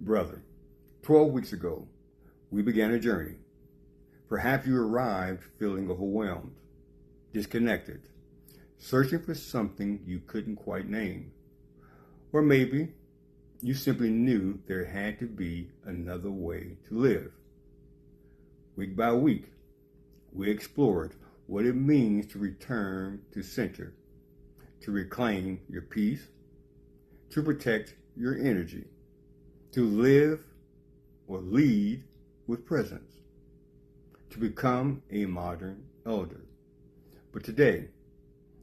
Brother, 12 weeks ago, we began a journey. Perhaps you arrived feeling overwhelmed, disconnected, searching for something you couldn't quite name. Or maybe you simply knew there had to be another way to live. Week by week, we explored what it means to return to center, to reclaim your peace, to protect your energy, to live or lead with presence, to become a modern elder. But today,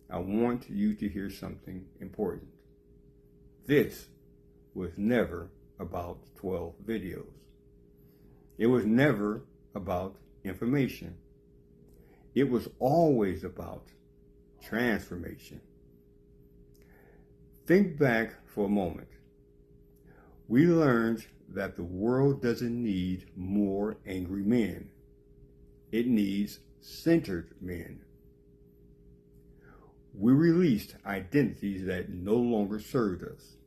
I want you to hear something important. This was never about 12 videos. It was never about information. It was always about transformation. Think back for a moment. We learned that the world doesn't need more angry men. It needs centered men. We released identities that no longer served us.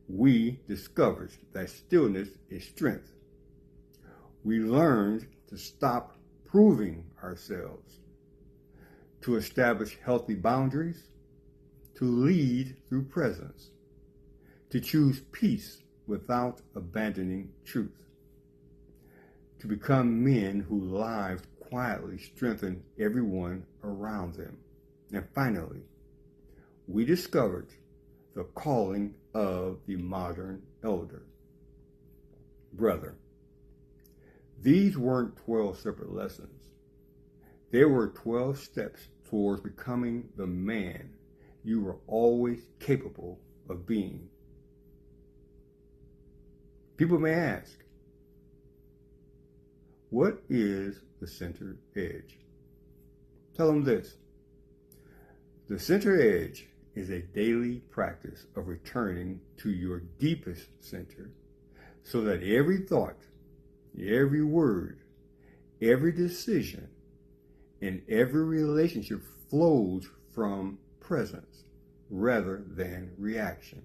We discovered that stillness is strength. We learned to stop proving ourselves, to establish healthy boundaries, to lead through presence, to choose peace without abandoning truth, to become men whose lives quietly strengthen everyone around them. And finally, we discovered the calling of the modern elder. Brother, these weren't 12 separate lessons. They were 12 steps towards becoming the man you were always capable of being. People may ask, what is the center edge? Tell them this. The center edge is a daily practice of returning to your deepest center so that every thought, every word, every decision, and every relationship flows from presence rather than reaction.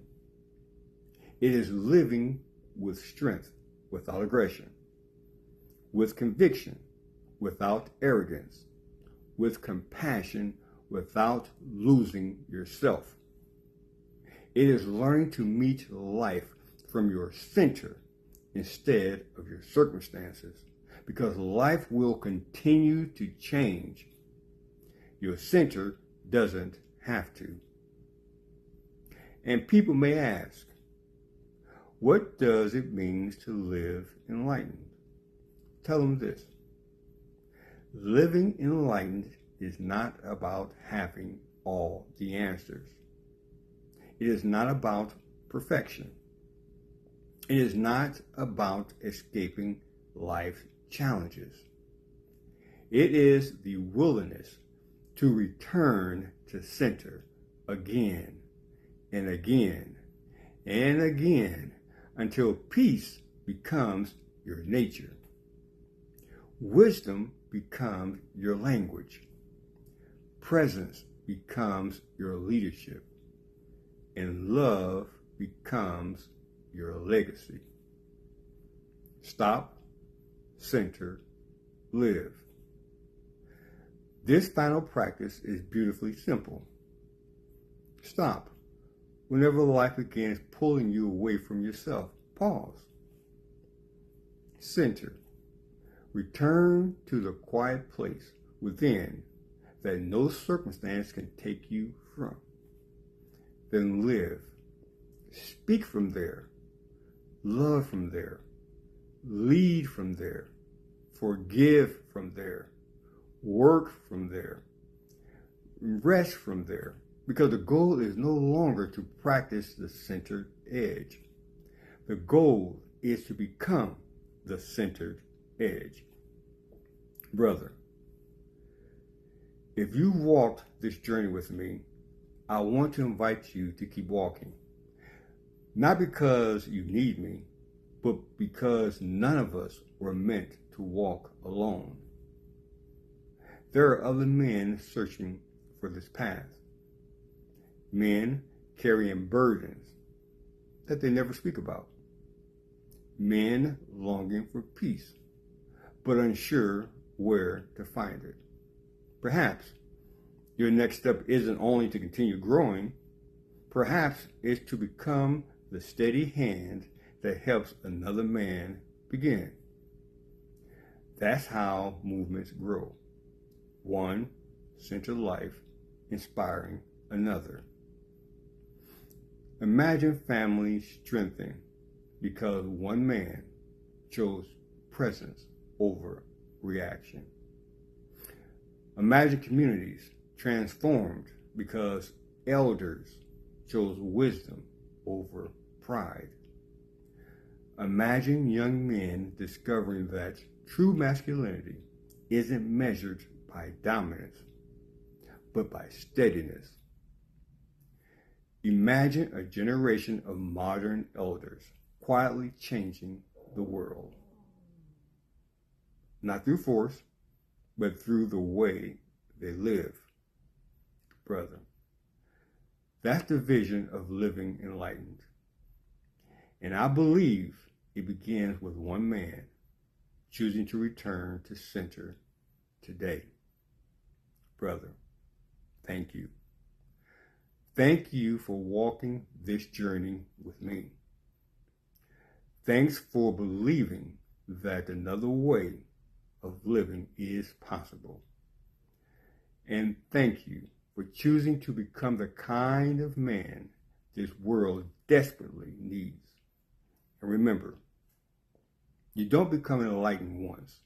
It is living with strength without aggression, with conviction without arrogance, with compassion without losing yourself. It is learning to meet life from your center instead of your circumstances, because life will continue to change. Your center doesn't have to. And people may ask, what does it mean to live enlightened? Tell them this. Living enlightened is not about having all the answers. It is not about perfection. It is not about escaping life's challenges. It is the willingness to return to center again and again and again until peace becomes your nature. Wisdom becomes your language. Presence becomes your leadership. And love becomes your legacy. Stop, center, live. This final practice is beautifully simple. Stop. Whenever life begins pulling you away from yourself, pause. Center. Return to the quiet place within that no circumstance can take you from. Then live. Speak from there. Love from there. Lead from there. Forgive from there. Work from there. Rest from there. Because the goal is no longer to practice the centered edge. The goal is to become the centered edge. Brother, if you walked this journey with me, I want to invite you to keep walking. Not because you need me, but because none of us were meant to walk alone. There are other men searching for this path. Men carrying burdens that they never speak about. men longing for peace, but unsure where to find it. Perhaps your next step isn't only to continue growing, perhaps it's to become the steady hand that helps another man begin. That's how movements grow. One centered life inspiring another. Imagine families strengthened because one man chose presence over reaction. Imagine communities transformed because elders chose wisdom over pride. Imagine young men discovering that true masculinity isn't measured by dominance, but by steadiness. Imagine a generation of modern elders quietly changing the world. Not through force, but through the way they live. Brother, that's the vision of Living Enlightened. And I believe it begins with one man choosing to return to center today. Brother, thank you. Thank you for walking this journey with me. Thanks for believing that another way of living is possible. And thank you for choosing to become the kind of man this world desperately needs. And remember, you don't become enlightened once.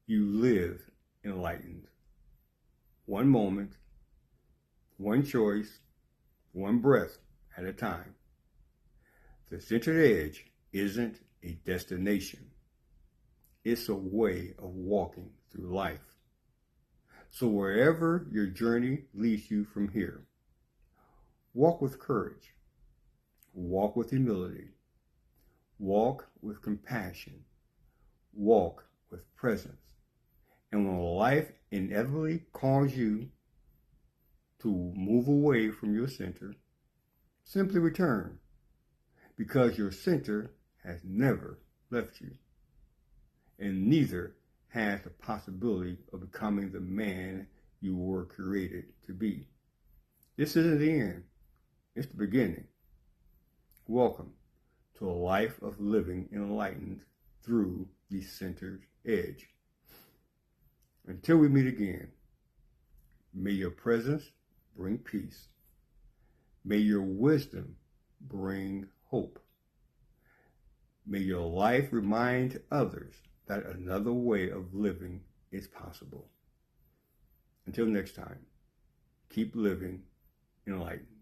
You live enlightened. One moment, one choice, one breath at a time. The centered edge isn't a destination. It's a way of walking through life. So wherever your journey leads you from here, walk with courage, walk with humility, walk with compassion, walk with presence. And when life inevitably calls you to move away from your center, simply return, because your center has never left you, and neither has the possibility of becoming the man you were created to be. This isn't the end, it's the beginning. Welcome to a life of living enlightened through the centered edge. Until we meet again, may your presence bring peace. May your wisdom bring hope. May your life remind others that another way of living is possible. Until next time, keep living enlightened.